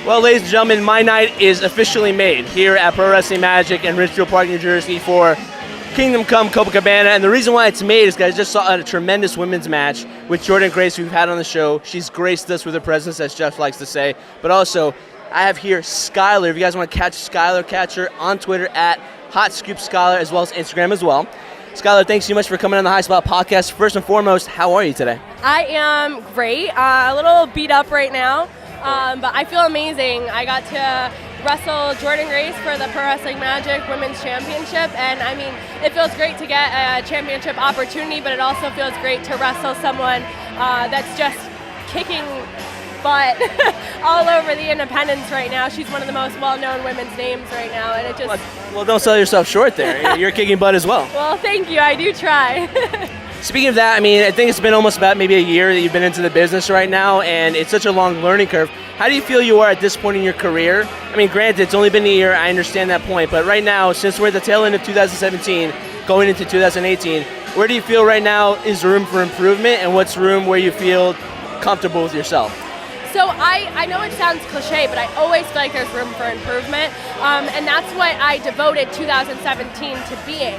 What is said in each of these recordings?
Well, ladies and gentlemen, my night is officially made here at Pro Wrestling Magic in Ridgefield Park, New Jersey for Kingdom Come Copacabana. And the reason why it's made is because I just saw a tremendous women's match with Jordynne Grace, who we've had on the show. She's graced us with her presence, as Jeff likes to say. But also, I have here Skylar. If you guys want to catch Skylar, catch her on Twitter at HotScoopSkylar, as well as Instagram as well. Skylar, thanks so much for coming on the High Spot Podcast. First and foremost, how are you today? I am great. A little beat up right now, but I feel amazing. I got to wrestle Jordynne Grace for the Pro Wrestling Magic Women's Championship, and I mean, it feels great to get a championship opportunity, but it also feels great to wrestle someone that's just kicking butt all over the independents right now. She's one of the most well-known women's names right now, and it just... Well, don't sell yourself short there. You're kicking butt as well. Well, thank you. I do try. Speaking of that, I mean, I think it's been almost about maybe a year that you've been into the business right now, and it's such a long learning curve. How do you feel you are at this point in your career? I mean, granted, it's only been a year. I understand that point. But right now, since we're at the tail end of 2017, going into 2018, where do you feel right now is room for improvement, and what's room where you feel comfortable with yourself? So I know it sounds cliche, but I always feel like there's room for improvement, and that's what I devoted 2017 to being.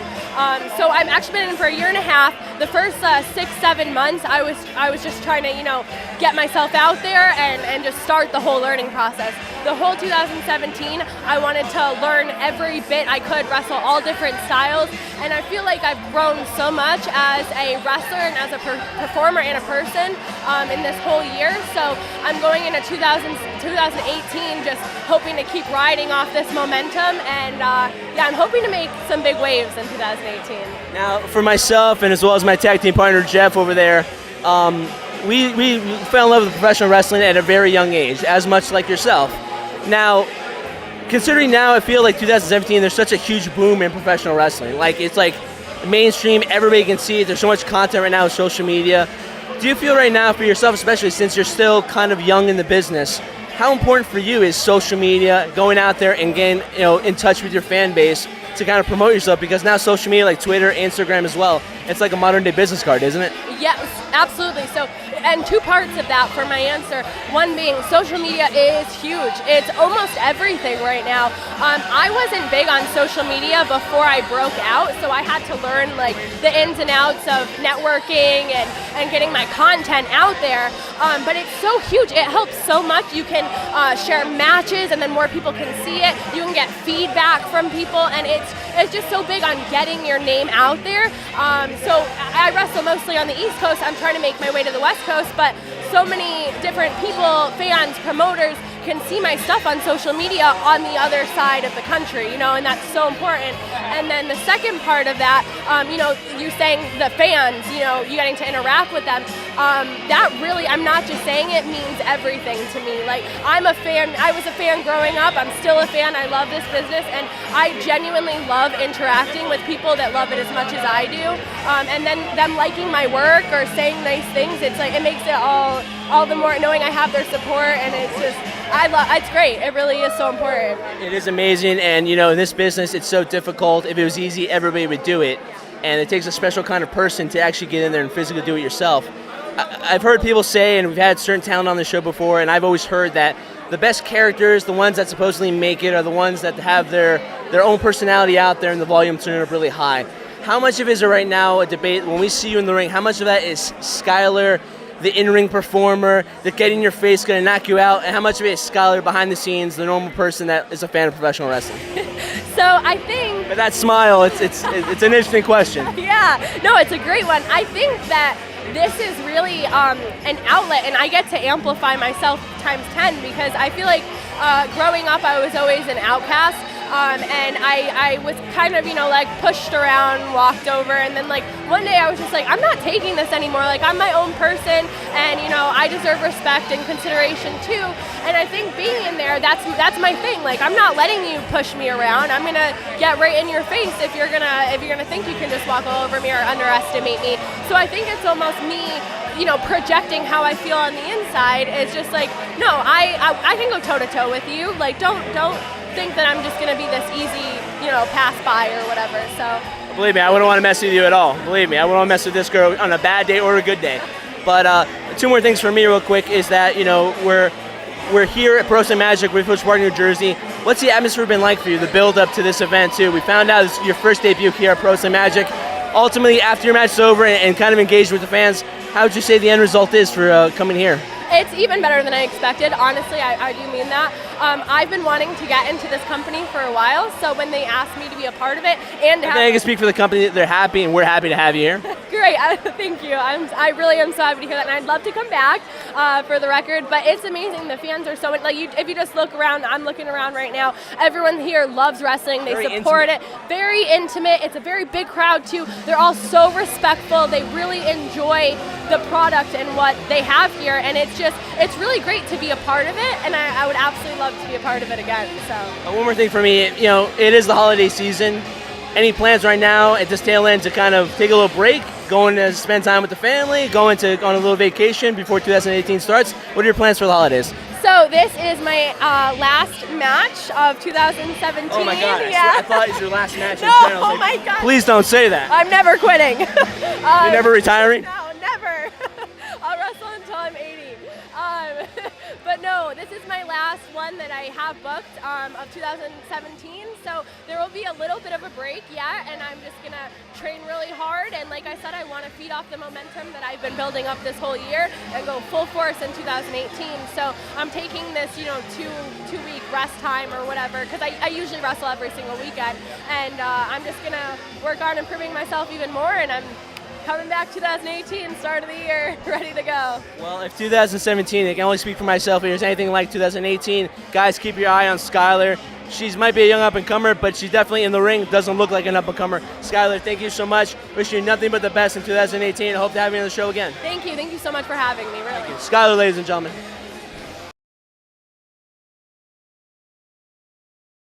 So I've actually been in for a year and a half. The first 6-7 months, I was just trying to get myself out there and just start the whole learning process. The whole 2017, I wanted to learn every bit I could, wrestle all different styles, and I feel like I've grown so much as a wrestler and as a performer and a person in this whole year. So I'm going into 2018 just hoping to keep riding off this momentum, and yeah, I'm hoping to make some big waves in 2018. Now, for myself and as well as my tag team partner Jeff over there, we fell in love with professional wrestling at a very young age, as much like yourself. Now, considering now I feel like 2017, there's such a huge boom in professional wrestling. Like, it's like mainstream, everybody can see it. There's so much content right now with social media. Do you feel right now for yourself, especially since you're still kind of young in the business, how important for you is social media, going out there and getting in touch with your fan base to kind of promote yourself? Because now social media like Twitter, Instagram as well, it's like a modern day business card, isn't it? Yes, absolutely. So, and two parts of that for my answer. One being social media is huge. It's almost everything right now. I wasn't big on social media before I broke out, so I had to learn like the ins and outs of networking and getting my content out there. But it's so huge. It helps so much. You can share matches, and then more people can see it. You can get feedback from people, and it's just so big on getting your name out there. So I wrestle mostly on the East Coast. I'm trying to make my way to the West Coast, but so many different people, fans, promoters can see my stuff on social media on the other side of the country, and that's so important. And then the second part of that, you saying the fans, you getting to interact with them, that really, I'm not just saying it, means everything to me. Like, I'm a fan, I was a fan growing up, I'm still a fan, I love this business, and I genuinely love interacting with people that love it as much as I do. And then them liking my work or saying nice things, it's like, it makes it all the more, knowing I have their support, and it's just, it's great. It really is so important. It is amazing, and in this business, it's so difficult. If it was easy, everybody would do it, and it takes a special kind of person to actually get in there and physically do it yourself. I've heard people say, and we've had certain talent on the show before, and I've always heard that the best characters, the ones that supposedly make it, are the ones that have their own personality out there and the volume turned up really high. How much of it is right now a debate when we see you in the ring? How much of that is Skylar, the in-ring performer, that getting in your face going to knock you out, and how much of it is Skylar behind the scenes, the normal person that is a fan of professional wrestling? So I think... But that smile, it's an interesting question. Yeah, no, it's a great one. I think that this is really an outlet, and I get to amplify myself times 10, because I feel like growing up I was always an outcast. And I was kind of, like pushed around, walked over, and then like one day I was just like, I'm not taking this anymore. Like, I'm my own person, and I deserve respect and consideration too. And I think being in there, that's my thing. Like, I'm not letting you push me around. I'm gonna get right in your face if you're gonna think you can just walk all over me or underestimate me. So I think it's almost me, projecting how I feel on the inside. It's just like, no, I can go toe to toe with you. Like, don't think that I'm just going to be this easy, pass by or whatever. So believe me, I wouldn't want to mess with you at all. Believe me, I wouldn't want to mess with this girl on a bad day or a good day. But two more things for me real quick is that, we're we're here at Pro Wrestling Magic with Park, New Jersey. What's the atmosphere been like for you, the build up to this event too? We found out it's your first debut here at Pro Wrestling Magic. Ultimately, after your match is over and kind of engaged with the fans, how would you say the end result is for coming here? It's even better than I expected. Honestly, I do mean that. I've been wanting to get into this company for a while, so when they asked me to be a part of it and to have... I can speak for the company. They're happy, and we're happy to have you here. Great, thank you. I really am so happy to hear that, and I'd love to come back for the record, but it's amazing. The fans are so much, like, if you just look around, I'm looking around right now, everyone here loves wrestling. They support it. Very intimate. It's a very big crowd, too. They're all so respectful. They really enjoy the product and what they have here, and it's really great to be a part of it, and I would absolutely love to be a part of it again. So one more thing for me, it is the holiday season. Any plans right now at this tail end to kind of take a little break, going to spend time with the family, going on a little vacation before 2018 starts? What are your plans for the holidays? So this is my last match of 2017. Oh my God! Yeah. I thought it was your last match. No, oh my God! Please don't say that. I'm never quitting. You're never retiring? No, never. I'll wrestle until I'm 80. But no, this is my last one that I have booked of 2017. So there will be a little bit of a break, yeah, and I'm just gonna train really hard. And like I said, I want to feed off the momentum that I've been building up this whole year and go full force in 2018. So I'm taking this, two-week rest time or whatever, because I usually wrestle every single weekend, and I'm just gonna work on improving myself even more. And I'm coming back 2018, start of the year, ready to go. Well, if 2017, I can only speak for myself, if there's anything like 2018, guys, keep your eye on Skylar. She might be a young up-and-comer, but she's definitely in the ring, doesn't look like an up-and-comer. Skylar, thank you so much. Wish you nothing but the best in 2018. I hope to have you on the show again. Thank you so much for having me, really. Skylar, ladies and gentlemen.